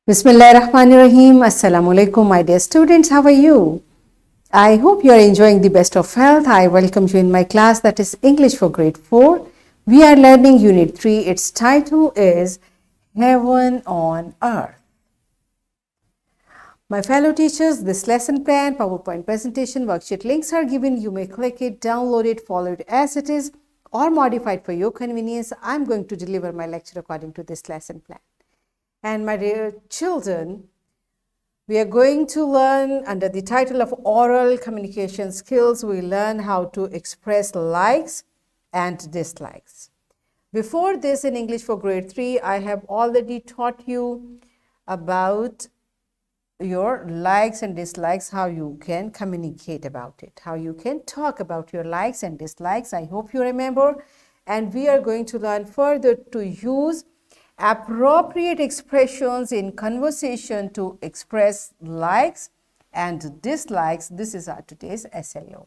Bismillahirrahmanirrahim. Assalamu alaikum, my dear students. How are you? I hope you are enjoying the best of health. I welcome you in my class that is English for grade 4. We are learning unit 3. Its title is Heaven on Earth. My fellow teachers, this lesson plan, PowerPoint presentation, worksheet links are given. You may click it, download it, follow it as it is, or modify it for your convenience. I'm going to deliver my lecture according to this lesson plan. And my dear children, we are going to learn under the title of Oral Communication Skills. We learn how to express likes and dislikes. Before this, in English for grade 3, I have already taught you about your likes and dislikes, how you can communicate about it, how you can talk about your likes and dislikes. I hope you remember. And we are going to learn further to use appropriate expressions in conversation to express likes and dislikes. This is our today's SLO.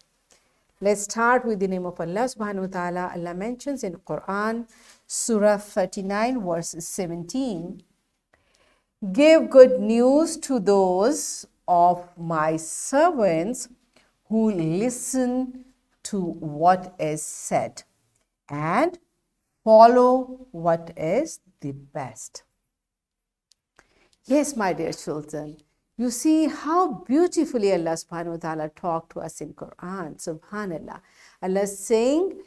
Let's start with the name of Allah subhanahu wa ta'ala. Allah mentions in Quran, Surah 39, verse 17, "Give good news to those of my servants who listen to what is said and follow what is the best." Yes, my dear children, you see how beautifully Allah subhanahu wa ta'ala talked to us in Quran. Subhanallah. Allah is saying,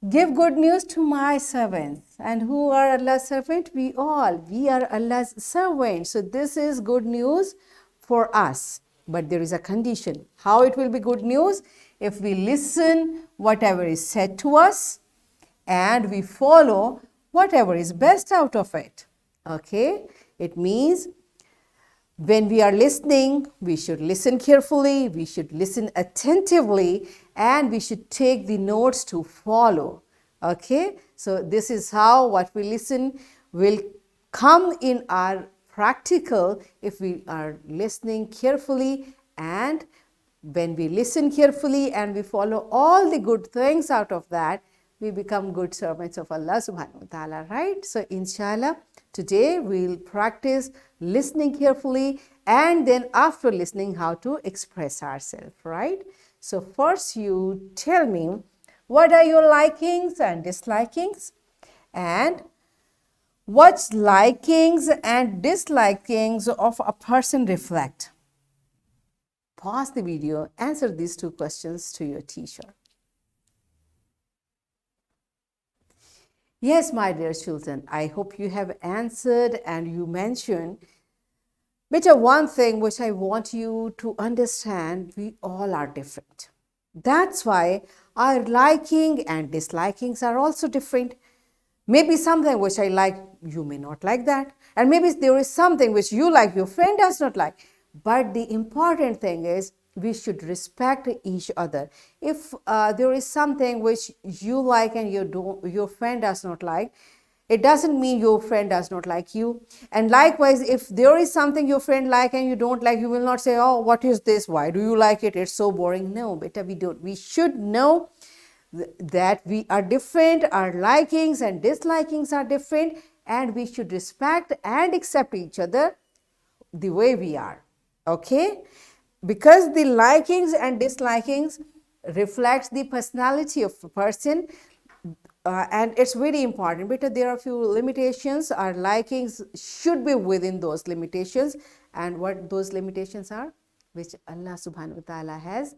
give good news to my servants. And who are Allah's servants? We all. We are Allah's servants. So this is good news for us. But there is a condition. How it will be good news? If we listen whatever is said to us and we follow whatever is best out of it. Okay? It means when we are listening, we should listen carefully, we should listen attentively, and we should take the notes to follow. Okay? So this is how what we listen will come in our practical if we are listening carefully, and when we listen carefully and we follow all the good things out of that, we become good servants of Allah subhanahu wa ta'ala, right? So inshallah, today we'll practice listening carefully and then after listening how to express ourselves, right? So first you tell me, what are your likings and dislikings? And what likings and dislikings of a person reflect? Pause the video, answer these two questions to your teacher. Yes, my dear children, I hope you have answered and you mentioned. But one thing which I want you to understand, we all are different. That's why our liking and dislikings are also different. Maybe something which I like, you may not like that. And maybe there is something which you like, your friend does not like. But the important thing is, we should respect each other. If there is something which you like and your friend does not like, it doesn't mean your friend does not like you. And likewise, if there is something your friend like and you don't like, you will not say, oh, what is this? Why do you like it? It's so boring. No, beta, we don't. We should know that we are different. Our likings and dislikings are different. And we should respect and accept each other the way we are. Okay? Because the likings and dislikings reflects the personality of a person, and it's very important because there are a few limitations. Our likings should be within those limitations, and what those limitations are, which Allah subhanahu wa ta'ala has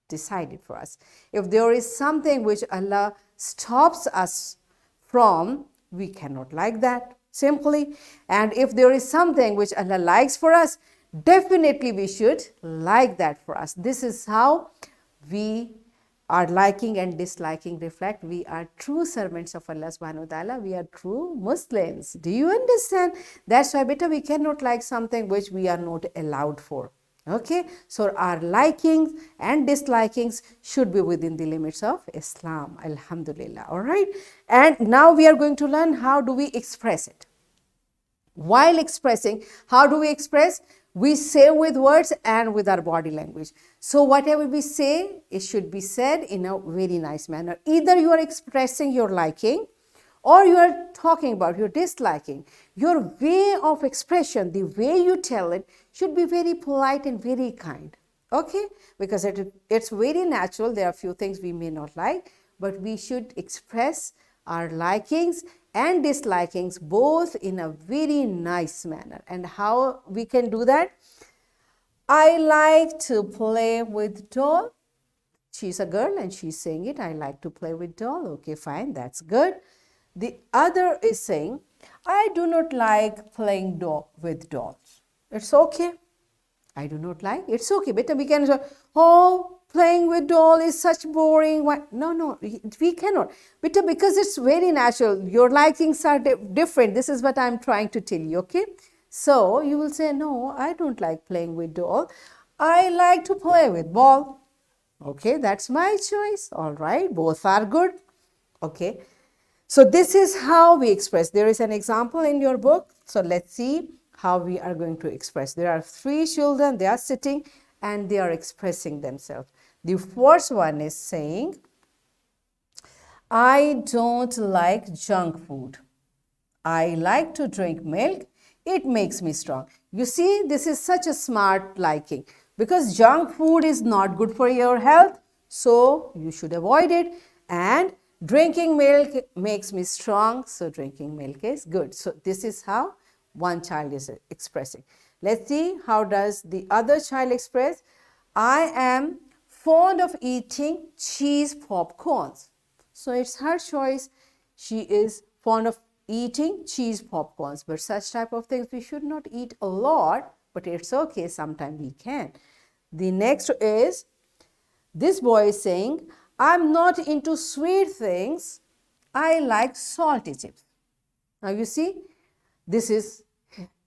decided for us. If there is something which Allah stops us from, we cannot like that simply. And if there is something which Allah likes for us, definitely we should like that for us. This is how we are liking and disliking reflect. We are true servants of Allah subhanahu wa ta'ala. We are true Muslims. Do you understand? That's why beta we cannot like something which we are not allowed for. Okay, so our likings and dislikings should be within the limits of Islam. Alhamdulillah. All right, and now we are going to learn how do we express it. While expressing, how do we express? We say with words and with our body language. So whatever we say, it should be said in a very nice manner. Either you are expressing your liking or you are talking about you're disliking, your way of expression, the way you tell it should be very polite and very kind. Okay, because it's very natural. There are a few things we may not like, but we should express our likings and dislikings both in a very nice manner. And how we can do that? I like to play with doll. She's a girl and she's saying it. I like to play with doll. Okay, fine, that's good. The other is saying, I do not like playing with dolls. It's okay. I do not like. It's okay. Better we can say, oh, playing with doll is such boring. Why? No, we cannot. Better because it's very natural. Your likings are different. This is what I'm trying to tell you. Okay. So you will say, no, I don't like playing with doll. I like to play with ball. Okay, that's my choice. All right, both are good. Okay, so this is how we express. There is an example in your book. So let's see how we are going to express. There are 3 children. They are sitting and they are expressing themselves. The first one is saying, I don't like junk food. I like to drink milk. It makes me strong. You see, this is such a smart liking because junk food is not good for your health. So you should avoid it. And drinking milk makes me strong. So drinking milk is good. So this is how one child is expressing. Let's see how does the other child express. I am fond of eating cheese popcorns. So it's her choice. She is fond of eating cheese popcorns, but such type of things we should not eat a lot, but it's okay, sometimes we can. The next is, this boy is saying, I'm not into sweet things, I like salty chips. Now you see, this is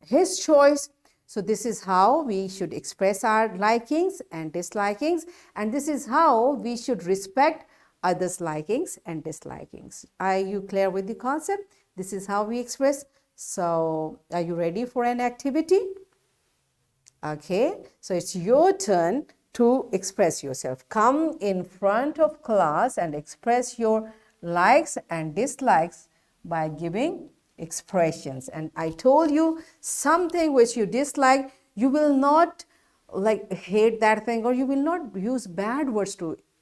his choice. So this is how we should express our likings and dislikings, and this is how we should respect others' likings and dislikings. Are you clear with the concept? This is how we express. So are you ready for an activity? Okay, so it's your turn to express yourself. Come in front of class and express your likes and dislikes by giving expressions. And I told you, something which you dislike, you will not like hate that thing, or you will not use bad words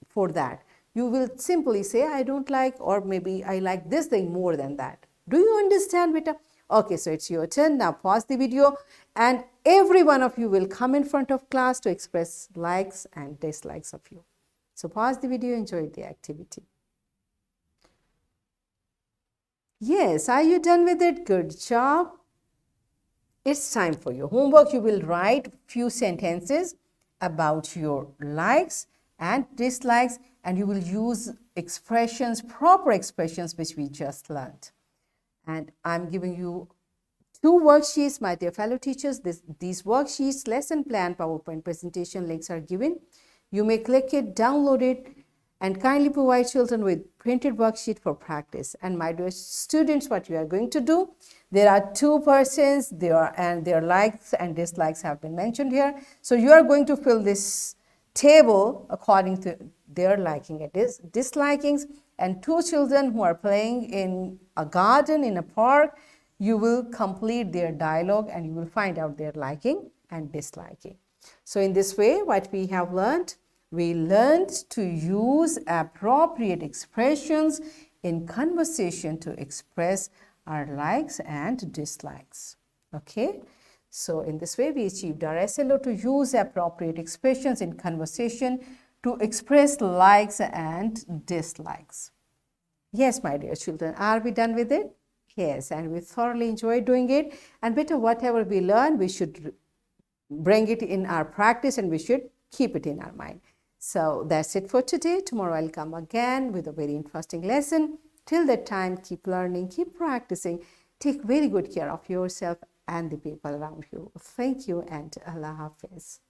for that. You will simply say, I don't like, or maybe I like this thing more than that. Do you understand, beta? Okay, so it's your turn. Now pause the video and every one of you will come in front of class to express likes and dislikes of you. So pause the video, enjoy the activity. Yes, are you done with it? Good job. It's time for your homework. You will write few sentences about your likes and dislikes, and you will use expressions, proper expressions, which we just learned. And I'm giving you 2 worksheets, my dear fellow teachers. These worksheets, lesson plan, PowerPoint presentation links are given. You may click it, download it, and kindly provide children with printed worksheet for practice. And my dear students, what you are going to do, there are 2 persons, and their likes and dislikes have been mentioned here. So you are going to fill this table according to their liking and dislikings. And 2 children who are playing in a garden, in a park, you will complete their dialogue and you will find out their liking and disliking. So in this way, what we have learned, we learned to use appropriate expressions in conversation to express our likes and dislikes. Okay. So in this way, we achieved our SLO to use appropriate expressions in conversation to express likes and dislikes. Yes, my dear children, are we done with it? Yes, and we thoroughly enjoyed doing it. And better, whatever we learn, we should bring it in our practice and we should keep it in our mind. So that's it for today. Tomorrow I'll come again with a very interesting lesson. Till that time, keep learning, keep practicing. Take very good care of yourself and the people around you. Thank you and Allah Hafiz.